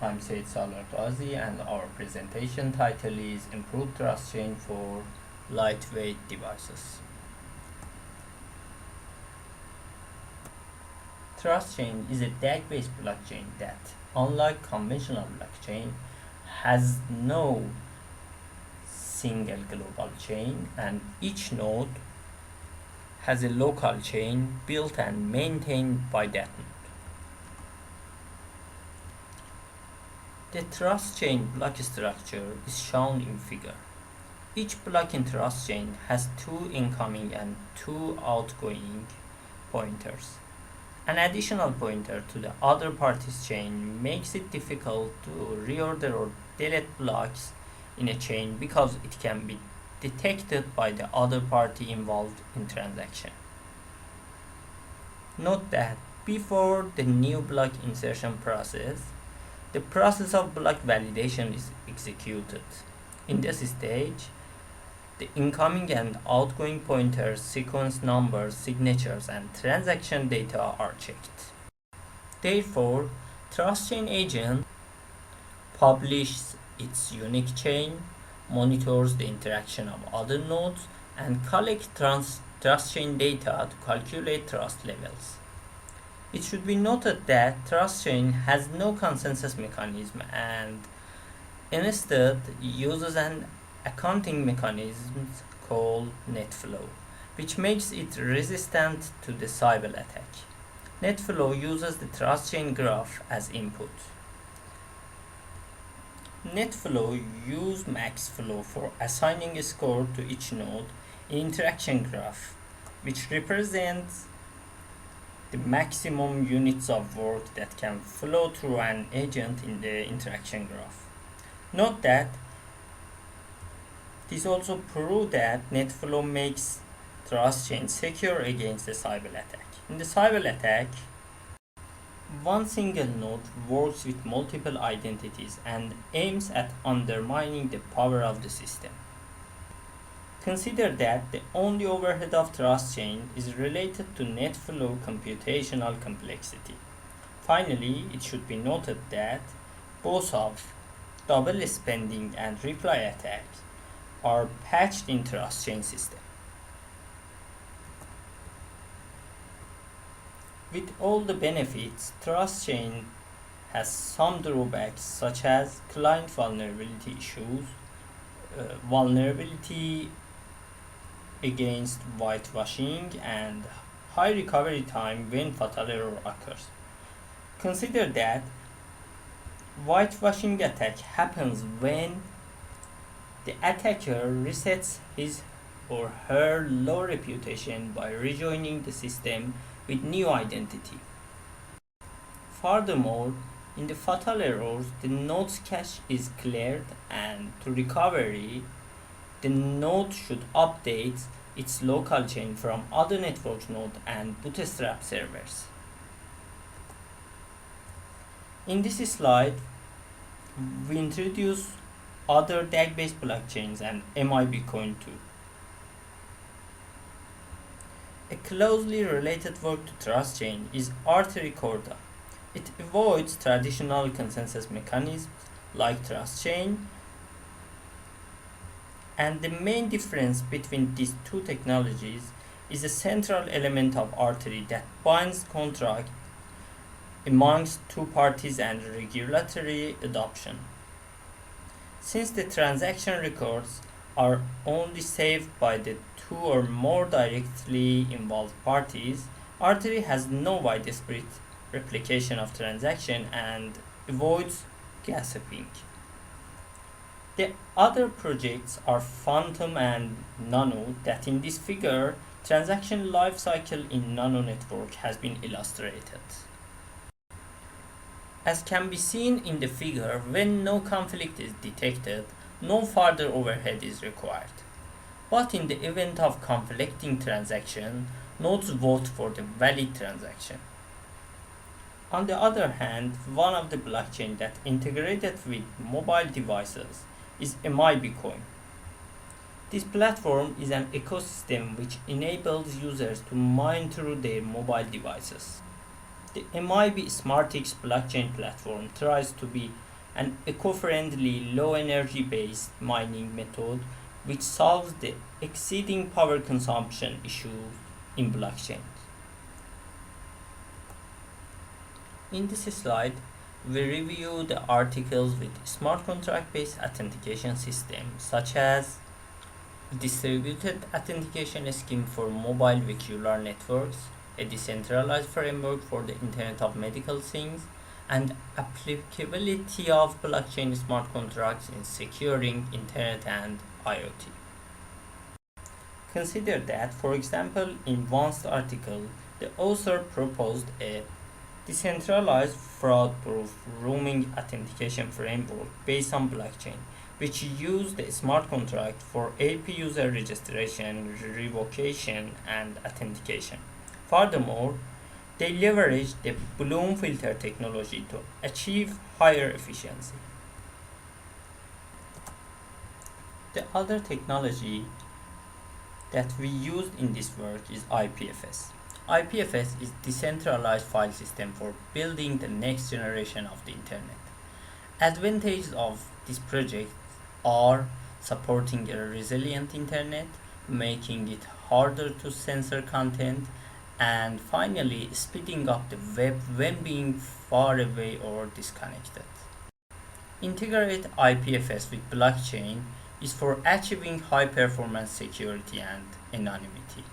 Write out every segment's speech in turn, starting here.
I'm Seyed Salar Ghazi, and our presentation title is Improved TrustChain for Lightweight Devices. TrustChain is a DAG-based blockchain that, unlike conventional blockchain, has no single global chain, and each node has a local chain built and maintained by that node. The TrustChain block structure is shown in figure. Each block in TrustChain has two incoming and two outgoing pointers. An additional pointer to the other party's chain makes it difficult to reorder or delete blocks in a chain because it can be detected by the other party involved in transaction. Note that before the new block insertion process, the process of block validation is executed. In this stage, the incoming and outgoing pointers, sequence numbers, signatures, and transaction data are checked. Therefore, TrustChain agent publishes its unique chain, monitors the interaction of other nodes, and collects TrustChain data to calculate trust levels. It should be noted that TrustChain has no consensus mechanism and instead uses an accounting mechanism called net flow, which makes it resistant to the Sybil attack. Net flow uses the TrustChain graph as input. Net flow uses max flow for assigning a score to each node in interaction graph, which represents the maximum units of work that can flow through an agent in the interaction graph. Note that this also proves that NetFlow makes TrustChain secure against the Sybil attack. In the Sybil attack, one single node works with multiple identities and aims at undermining the power of the system. Consider that the only overhead of TrustChain is related to NetFlow computational complexity. Finally, it should be noted that both of double spending and reply attacks are patched in TrustChain system. With all the benefits, TrustChain has some drawbacks such as client vulnerability issues, vulnerability against whitewashing, and high recovery time when fatal error occurs. Consider that whitewashing attack happens when the attacker resets his or her low reputation by rejoining the system with new identity. Furthermore, in the fatal errors, the node's cache is cleared, and to recovery, the node should update its local chain from other network nodes and bootstrap servers. In this slide, we introduce other DAG-based blockchains and MIB-Coin too. A closely related work to TrustChain is Artery Corda. It avoids traditional consensus mechanisms like TrustChain, and the main difference between these two technologies is a central element of Artery that binds contract amongst two parties and regulatory adoption. Since the transaction records are only saved by the two or more directly involved parties, Artery has no widespread replication of transaction and avoids gossiping. The other projects are Phantom and Nano that in this figure, transaction lifecycle in Nano network has been illustrated. As can be seen in the figure, when no conflict is detected, no further overhead is required. But in the event of conflicting transaction, nodes vote for the valid transaction. On the other hand, one of the blockchain that integrated with mobile devices is MIB-Coin. This platform is an ecosystem which enables users to mine through their mobile devices. The MIB SmartX blockchain platform tries to be an eco-friendly, low-energy based mining method which solves the exceeding power consumption issue in blockchains. In this slide, we review the articles with smart contract based authentication systems such as distributed authentication scheme for mobile vehicular networks, a decentralized framework for the Internet of Medical Things, and applicability of blockchain smart contracts in securing Internet and IoT. Consider that, for example, in one article, the author proposed a decentralized fraud-proof roaming authentication framework based on blockchain, which used the smart contract for AP user registration, revocation, and authentication. Furthermore, they leveraged the Bloom filter technology to achieve higher efficiency. The other technology that we used in this work is IPFS. IPFS is decentralized file system for building the next generation of the internet. Advantages of this project are supporting a resilient internet, making it harder to censor content, and finally speeding up the web when being far away or disconnected. Integrate IPFS with blockchain is for achieving high performance security and anonymity.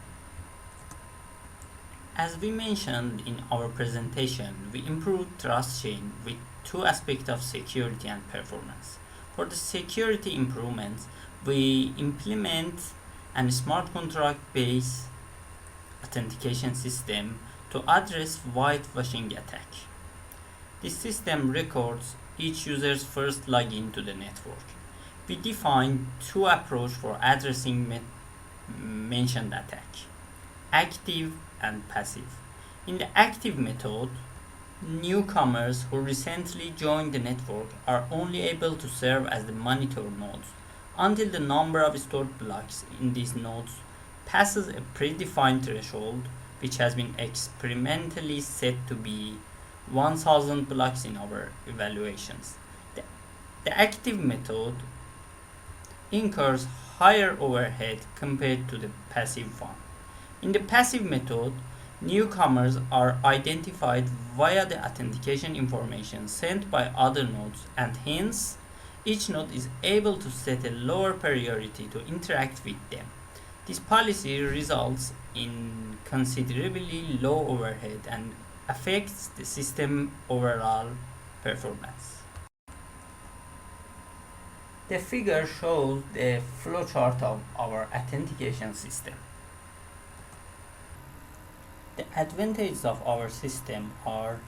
As we mentioned in our presentation, we improved TrustChain with two aspects of security and performance. For the security improvements, we implement a smart contract based authentication system to address whitewashing attack. This system records each user's first login to the network. We define two approaches for addressing mentioned attack: active and passive. In the active method, newcomers who recently joined the network are only able to serve as the monitor nodes until the number of stored blocks in these nodes passes a predefined threshold, which has been experimentally set to be 1000 blocks in our evaluations. The active method incurs higher overhead compared to the passive one. In the passive method, newcomers are identified via the authentication information sent by other nodes, and hence each node is able to set a lower priority to interact with them. This policy results in considerably low overhead and affects the system overall performance. The figure shows the flowchart of our authentication system. The advantages of our system are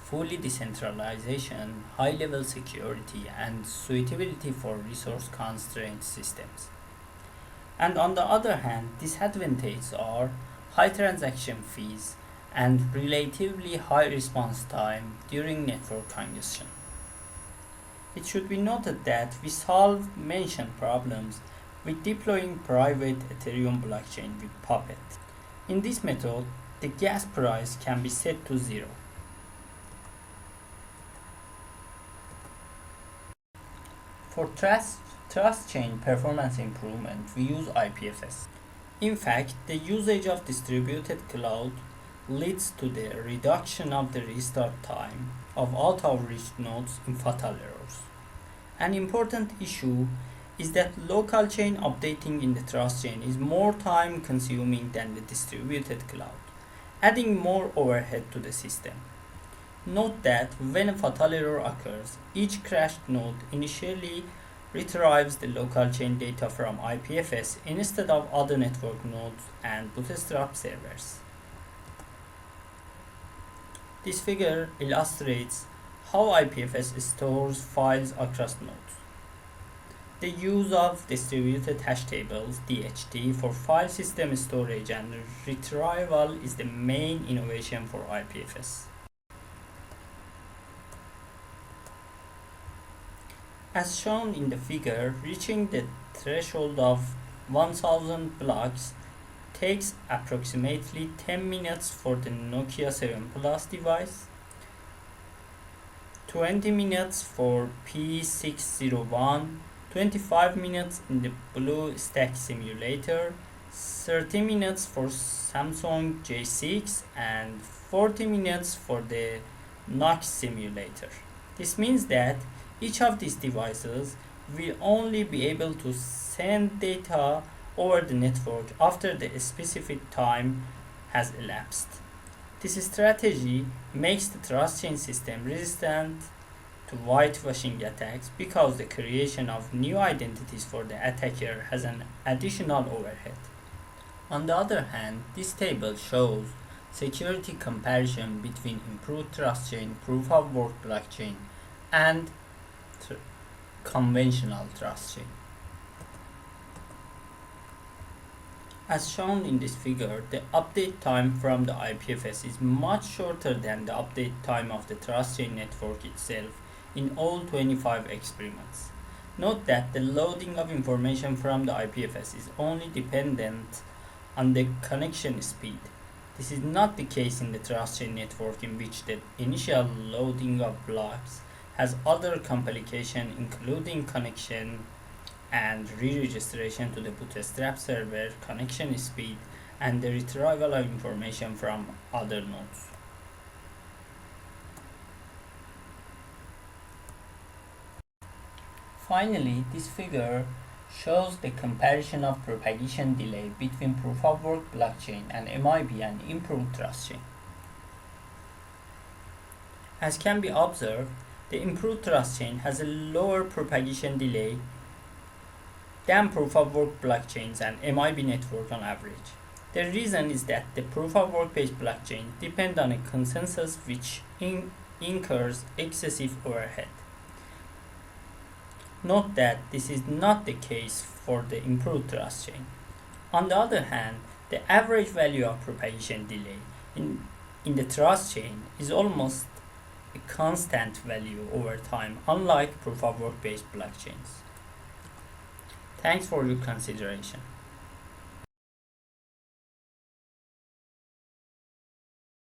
fully decentralization, high-level security, and suitability for resource-constrained systems. And on the other hand, disadvantages are high transaction fees and relatively high response time during network congestion. It should be noted that we solve mentioned problems with deploying private Ethereum blockchain with Puppet. In this method, the gas price can be set to 0. For TrustChain performance improvement, we use IPFS. In fact, the usage of distributed cloud leads to the reduction of the restart time of out-of-reach nodes in fatal errors. An important issue is that local chain updating in the TrustChain is more time consuming than the distributed cloud, adding more overhead to the system. Note that when a fatal error occurs, each crashed node initially retrieves the local chain data from IPFS instead of other network nodes and bootstrap servers. This figure illustrates how IPFS stores files across nodes. The use of distributed hash tables (DHT) for file system storage and retrieval is the main innovation for IPFS. As shown in the figure, reaching the threshold of 1000 blocks takes approximately 10 minutes for the Nokia 7 Plus device, 20 minutes for P601, 25 minutes in the BlueStack simulator, 30 minutes for Samsung J6, and 40 minutes for the NOx simulator. This means that each of these devices will only be able to send data over the network after the specific time has elapsed. This strategy makes the TrustChain system resistant to whitewashing attacks because the creation of new identities for the attacker has an additional overhead. On the other hand, this table shows security comparison between improved TrustChain proof-of-work blockchain and conventional TrustChain. As shown in this figure, the update time from the IPFS is much shorter than the update time of the TrustChain network itself in all 25 experiments. Note that the loading of information from the IPFS is only dependent on the connection speed. This is not the case in the TrustChain network, in which the initial loading of blocks has other complications including connection and re-registration to the Bootstrap server, connection speed, and the retrieval of information from other nodes. Finally, this figure shows the comparison of propagation delay between proof-of-work blockchain and MIB and improved TrustChain. As can be observed, the improved TrustChain has a lower propagation delay than proof-of-work blockchains and MIB network on average. The reason is that the proof-of-work based blockchain depend on a consensus which incurs excessive overhead. Note that this is not the case for the improved TrustChain. On the other hand, the average value of propagation delay in the TrustChain is almost a constant value over time, unlike proof-of-work based blockchains. Thanks for your consideration.